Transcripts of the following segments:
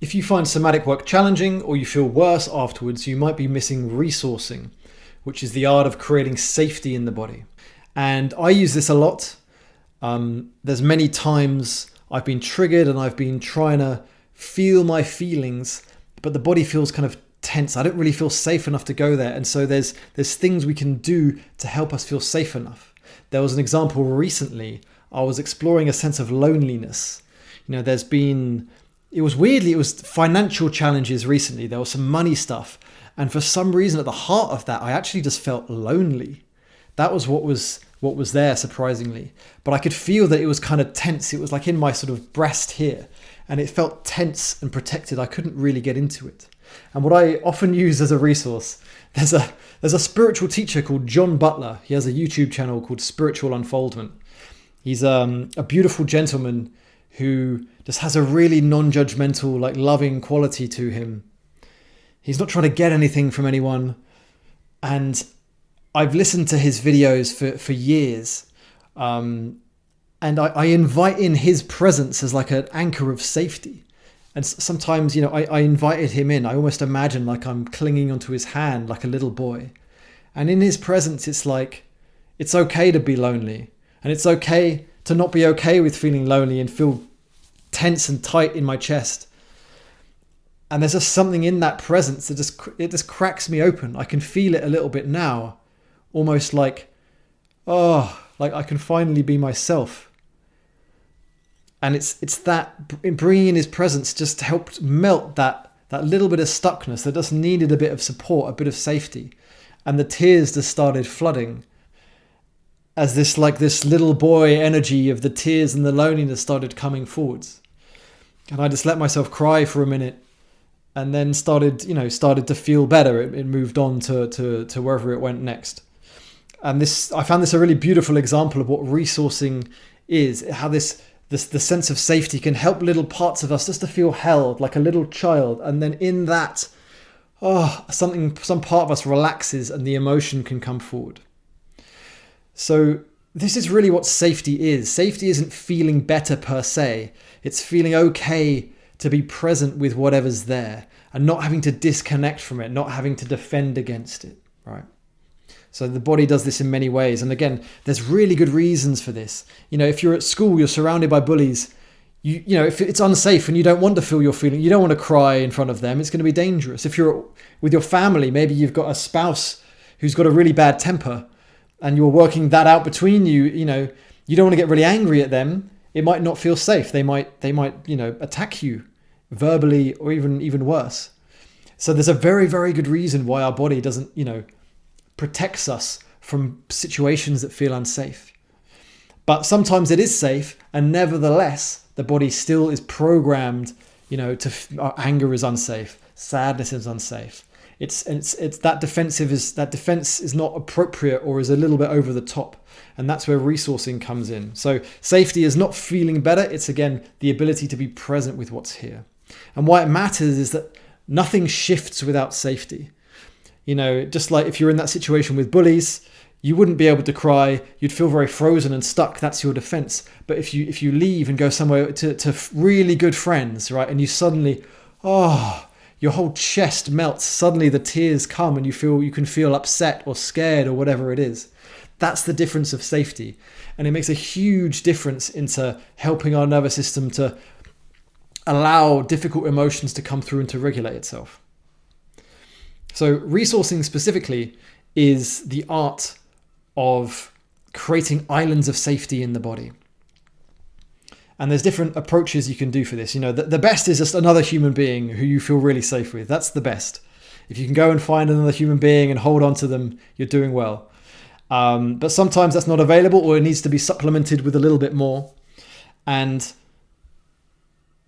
If you find somatic work challenging or you feel worse afterwards, you might be missing resourcing, which is the art of creating safety in the body. And I use this a lot. There's many times I've been triggered and I've been trying to feel my feelings, but the body feels kind of tense. I don't really feel safe enough to go there. And so there's things we can do to help us feel safe enough. There was an example recently. I was exploring a sense of loneliness. It was financial challenges recently. There was some money stuff. And for some reason at the heart of that, I actually just felt lonely. That was what was there, surprisingly. But I could feel that it was kind of tense. It was like in my sort of breast here. And it felt tense and protected. I couldn't really get into it. And what I often use as a resource, there's a spiritual teacher called John Butler. He has a YouTube channel called Spiritual Unfoldment. He's a beautiful gentleman who just has a really non-judgmental, like loving quality to him. He's not trying to get anything from anyone. And I've listened to his videos for years. And I invite in his presence as like an anchor of safety. And sometimes, I invited him in. I almost imagine like I'm clinging onto his hand like a little boy. And in his presence, it's like, it's okay to be lonely. And it's okay to not be okay with feeling lonely and feel tense and tight in my chest. And there's just something in that presence that just cracks me open. I can feel it a little bit now. Almost like, like I can finally be myself. And it's that bringing in his presence just helped melt that little bit of stuckness that just needed a bit of support, a bit of safety. And the tears just started flooding as this little boy energy of the tears and the loneliness started coming forwards. And I just let myself cry for a minute and then started to feel better. It moved on to wherever it went next. And I found this a really beautiful example of what resourcing is, how the sense of safety can help little parts of us just to feel held like a little child. And then in that, some part of us relaxes and the emotion can come forward. So this is really what safety is. Safety isn't feeling better per se. It's feeling okay to be present with whatever's there and not having to disconnect from it, not having to defend against it, right? So the body does this in many ways. And again, there's really good reasons for this. If you're at school, you're surrounded by bullies. If it's unsafe and you don't want to feel your feeling, you don't want to cry in front of them, it's going to be dangerous. If you're with your family, maybe you've got a spouse who's got a really bad temper and you're working that out between you, you don't want to get really angry at them. It might not feel safe. They might attack you verbally or even worse. So there's a very, very good reason why our body doesn't, protects us from situations that feel unsafe. But sometimes it is safe, and nevertheless, the body still is programmed, anger is unsafe, sadness is unsafe. It's that defense is not appropriate or is a little bit over the top. And that's where resourcing comes in. So safety is not feeling better. It's again, the ability to be present with what's here. And why it matters is that nothing shifts without safety. Just like if you're in that situation with bullies, you wouldn't be able to cry. You'd feel very frozen and stuck. That's your defense. But if you leave and go somewhere to really good friends, right? And you suddenly, your whole chest melts. Suddenly the tears come and you can feel upset or scared or whatever it is. That's the difference of safety. And it makes a huge difference into helping our nervous system to allow difficult emotions to come through and to regulate itself. So resourcing specifically is the art of creating islands of safety in the body. And there's different approaches you can do for this. The best is just another human being who you feel really safe with. That's the best. If you can go and find another human being and hold on to them, you're doing well. But sometimes that's not available, or it needs to be supplemented with a little bit more. And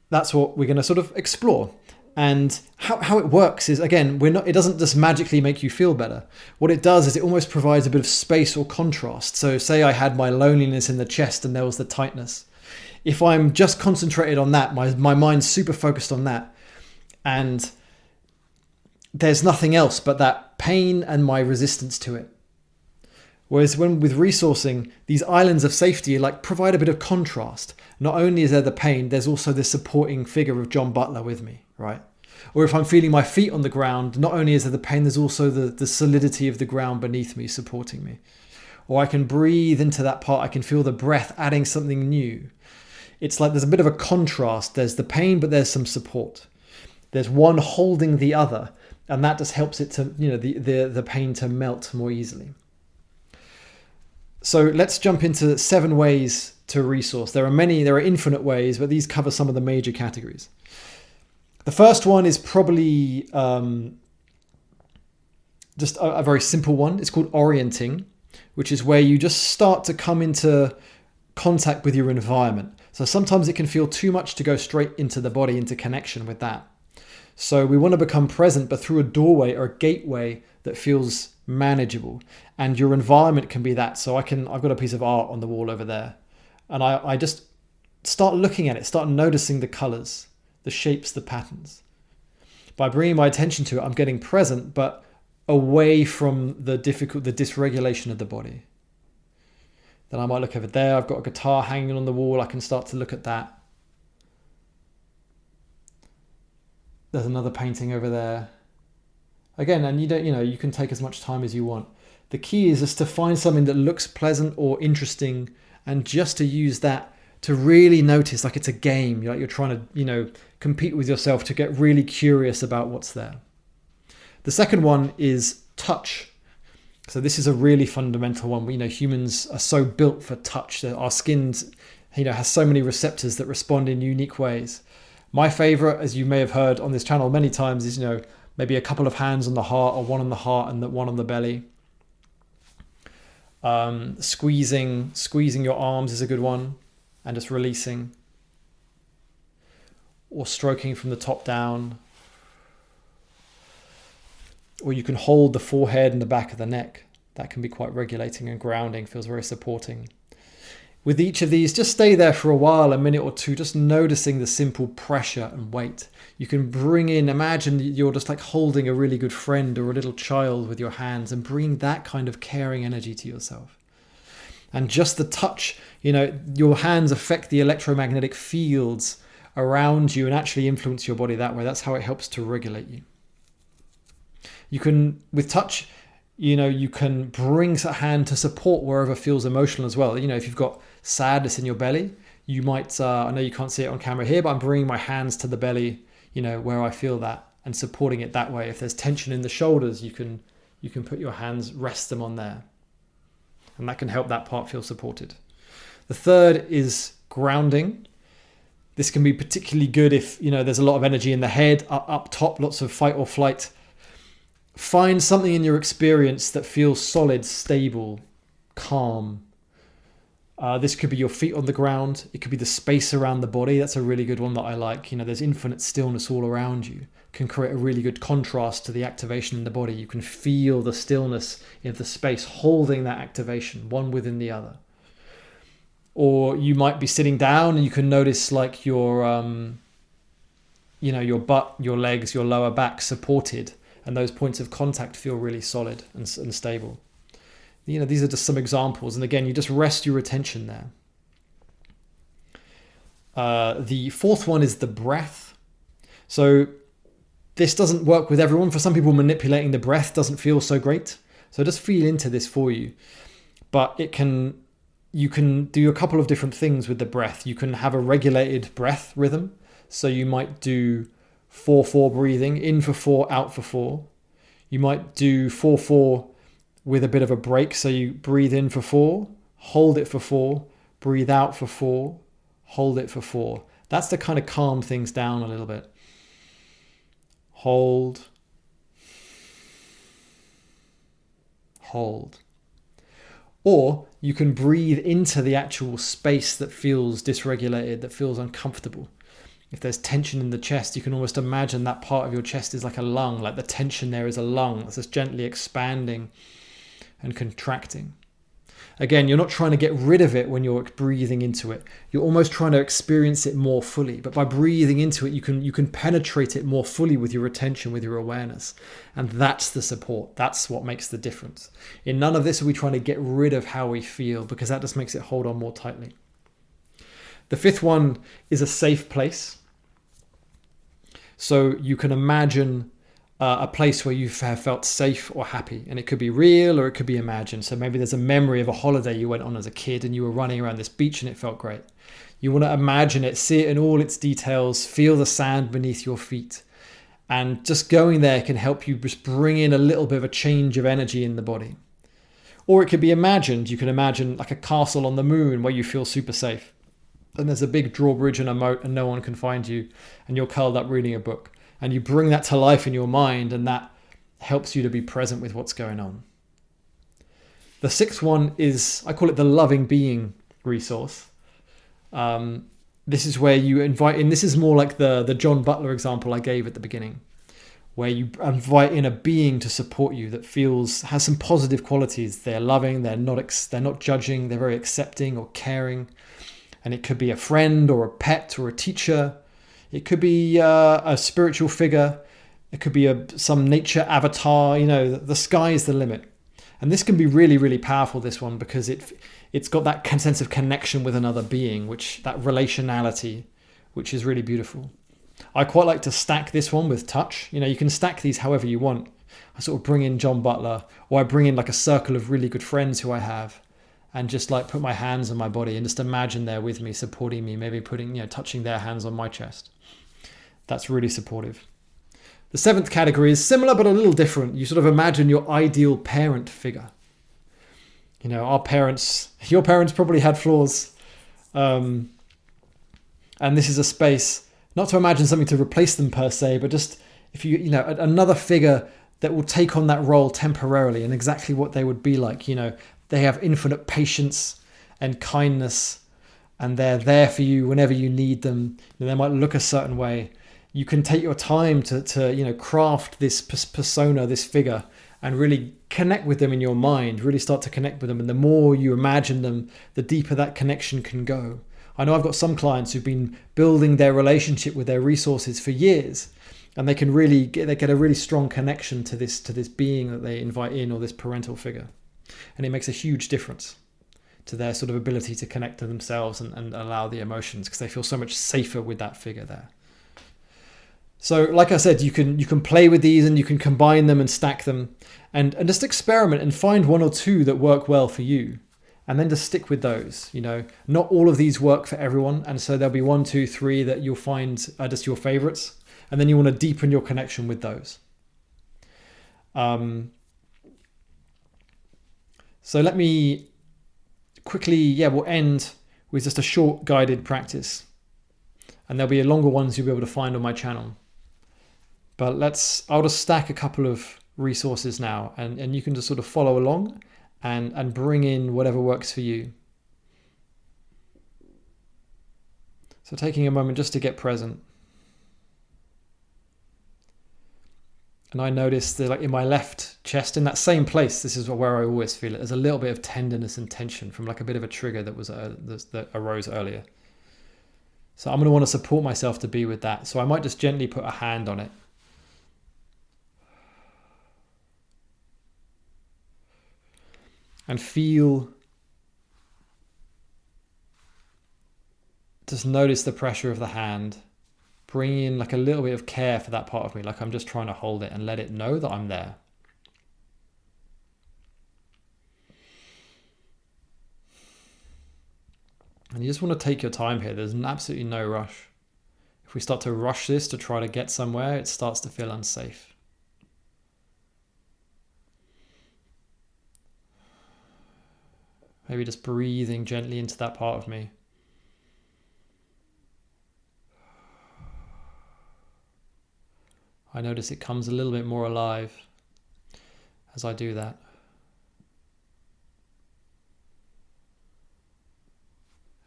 that's what we're going to sort of explore. And how it works is, again, it doesn't just magically make you feel better. What it does is it almost provides a bit of space or contrast. So say I had my loneliness in the chest and there was the tightness. If I'm just concentrated on that, my mind's super focused on that, and there's nothing else but that pain and my resistance to it. Whereas with resourcing, these islands of safety provide a bit of contrast. Not only is there the pain, there's also this supporting figure of John Butler with me, right? Or if I'm feeling my feet on the ground, not only is there the pain, there's also the solidity of the ground beneath me supporting me. Or I can breathe into that part. I can feel the breath adding something new. It's like there's a bit of a contrast. There's the pain, but there's some support. There's one holding the other, and that just helps it to, the pain to melt more easily. So let's jump into 7 ways to resource. There are infinite ways, but these cover some of the major categories. The first one is probably just a very simple one. It's called orienting, which is where you just start to come into contact with your environment. So sometimes it can feel too much to go straight into the body, into connection with that. So we want to become present, but through a doorway or a gateway that feels manageable. And your environment can be that. So I've got a piece of art on the wall over there. And I just start looking at it, start noticing the colors, the shapes, the patterns. By bringing my attention to it, I'm getting present, but away from the dysregulation of the body. Then I might look over there. I've got a guitar hanging on the wall. I can start to look at that. There's another painting over there. Again, and you can take as much time as you want. The key is just to find something that looks pleasant or interesting, and just to use that to really notice, like it's a game. Like you're trying to, compete with yourself to get really curious about what's there. The second one is touch. So this is a really fundamental one. Humans are so built for touch. Our skin, has so many receptors that respond in unique ways. My favorite, as you may have heard on this channel many times, is, maybe a couple of hands on the heart, or one on the heart and one on the belly. Squeezing your arms is a good one, and just releasing. Or stroking from the top down. Or you can hold the forehead and the back of the neck. That can be quite regulating and grounding, feels very supporting. With each of these, just stay there for a while, a minute or two, just noticing the simple pressure and weight. You can imagine you're just like holding a really good friend or a little child with your hands, and bring that kind of caring energy to yourself. And just the touch, your hands affect the electromagnetic fields around you and actually influence your body that way. That's how it helps to regulate you. You can, with touch, you can bring a hand to support wherever feels emotional as well. If you've got sadness in your belly, you might, I know you can't see it on camera here, but I'm bringing my hands to the belly, where I feel that, and supporting it that way. If there's tension in the shoulders, you can put your hands, rest them on there. And that can help that part feel supported. The third is grounding. This can be particularly good if, there's a lot of energy in the head, up top, lots of fight or flight. Find something in your experience that feels solid, stable, calm. This could be your feet on the ground. It could be the space around the body. That's a really good one that I like. There's infinite stillness all around you. Can create a really good contrast to the activation in the body. You can feel the stillness in the space holding that activation, one within the other. Or you might be sitting down and you can notice like your butt, your legs, your lower back supported. And those points of contact feel really solid and stable. These are just some examples. And again, you just rest your attention there. The fourth one is the breath. So this doesn't work with everyone. For some people, manipulating the breath doesn't feel so great. So just feel into this for you. But you can do a couple of different things with the breath. You can have a regulated breath rhythm. So you might do 4-4 breathing, in for 4, out for 4. You might do 4-4 with a bit of a break. So you breathe in for 4, hold it for 4, breathe out for 4, hold it for 4. That's to kind of calm things down a little bit. Hold. Or you can breathe into the actual space that feels dysregulated, that feels uncomfortable. If there's tension in the chest, you can almost imagine that part of your chest is like a lung, like the tension there is a lung that's just gently expanding and contracting. Again, you're not trying to get rid of it when you're breathing into it. You're almost trying to experience it more fully. But by breathing into it, you can penetrate it more fully with your attention, with your awareness. And that's the support. That's what makes the difference. In none of this are we trying to get rid of how we feel, because that just makes it hold on more tightly. The fifth one is a safe place. So you can imagine a place where you have felt safe or happy, and it could be real or it could be imagined. So maybe there's a memory of a holiday you went on as a kid and you were running around this beach and it felt great. You want to imagine it, see it in all its details, feel the sand beneath your feet. And just going there can help you just bring in a little bit of a change of energy in the body. Or it could be imagined. You can imagine like a castle on the moon where you feel super safe. And there's a big drawbridge and a moat and no one can find you. And you're curled up reading a book. And you bring that to life in your mind, and that helps you to be present with what's going on. The sixth one is, I call it the loving being resource. This is where you invite in, this is more like the John Butler example I gave at the beginning, where you invite in a being to support you that has some positive qualities. They're loving, they're not judging, they're very accepting or caring. And it could be a friend or a pet or a teacher. It could be a spiritual figure. It could be some nature avatar. The sky is the limit. And this can be really, really powerful, this one, because it's got that sense of connection with another being, that relationality, which is really beautiful. I quite like to stack this one with touch. You can stack these however you want. I sort of bring in John Butler, or I bring in like a circle of really good friends who I have, and just like put my hands on my body and just imagine they're with me, supporting me, maybe touching their hands on my chest. That's really supportive. The seventh category is similar but a little different. You sort of imagine your ideal parent figure. Your parents probably had flaws. And this is a space, not to imagine something to replace them per se, but just if another figure that will take on that role temporarily, and exactly what they would be like. They have infinite patience and kindness, and they're there for you whenever you need them. They might look a certain way. You can take your time to craft this persona, this figure, and really connect with them in your mind, really start to connect with them. And the more you imagine them, the deeper that connection can go. I know I've got some clients who've been building their relationship with their resources for years, and they get a really strong connection to this being that they invite in, or this parental figure. And it makes a huge difference to their sort of ability to connect to themselves and allow the emotions, because they feel so much safer with that figure there. So like I said, you can play with these and you can combine them and stack them and just experiment and find one or two that work well for you, and then just stick with those. Not all of these work for everyone, and so there'll be 1, 2, 3 that you'll find are just your favorites, and then you want to deepen your connection with those. So let me quickly, we'll end with just a short guided practice, and there'll be longer ones you'll be able to find on my channel. But I'll just stack a couple of resources now, and you can just sort of follow along and bring in whatever works for you. So taking a moment just to get present. And I noticed that, like in my left chest, in that same place, this is where I always feel it. There's a little bit of tenderness and tension from like a bit of a trigger that arose earlier. So I'm going to want to support myself to be with that. So I might just gently put a hand on it. And just notice the pressure of the hand. Bring in like a little bit of care for that part of me, like I'm just trying to hold it and let it know that I'm there. And you just want to take your time here. There's absolutely no rush. If we start to rush this to try to get somewhere, it starts to feel unsafe. Maybe just breathing gently into that part of me. I notice it comes a little bit more alive as I do that.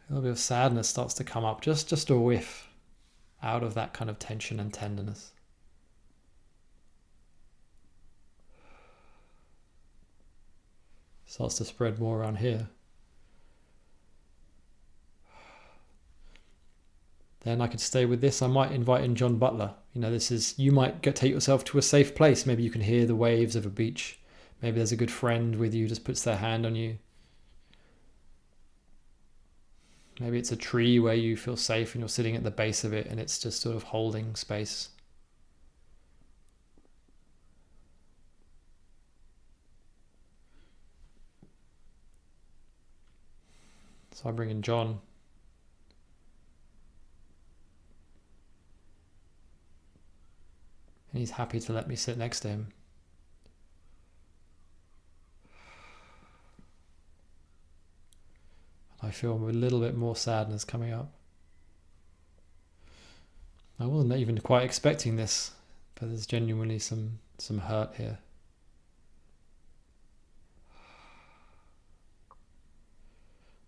A little bit of sadness starts to come up, just a whiff out of that kind of tension and tenderness. Starts to spread more around here. Then I could stay with this. I might invite in John Butler. You might take yourself to a safe place. Maybe you can hear the waves of a beach. Maybe there's a good friend with you, just puts their hand on you. Maybe it's a tree where you feel safe and you're sitting at the base of it and it's just sort of holding space So I bring in John. And he's happy to let me sit next to him. I feel a little bit more sadness coming up. I wasn't even quite expecting this, but there's genuinely some hurt here.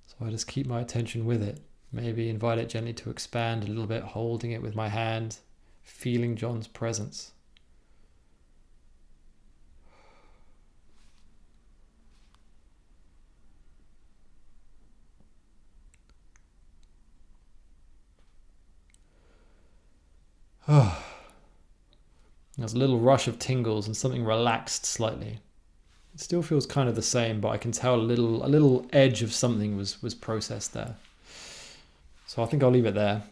So I just keep my attention with it. Maybe invite it gently to expand a little bit, holding it with my hand, feeling John's presence. There's a little rush of tingles and something relaxed slightly. It still feels kind of the same, but I can tell a little edge of something was processed there. So I think I'll leave it there.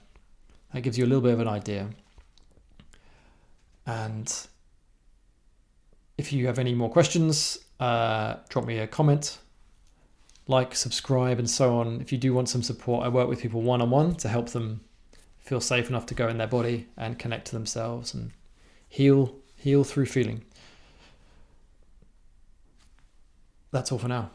That gives you a little bit of an idea. And if you have any more questions, drop me a comment, like, subscribe, and so on. If you do want some support, I work with people one-on-one to help them feel safe enough to go in their body and connect to themselves and heal through feeling. That's all for now.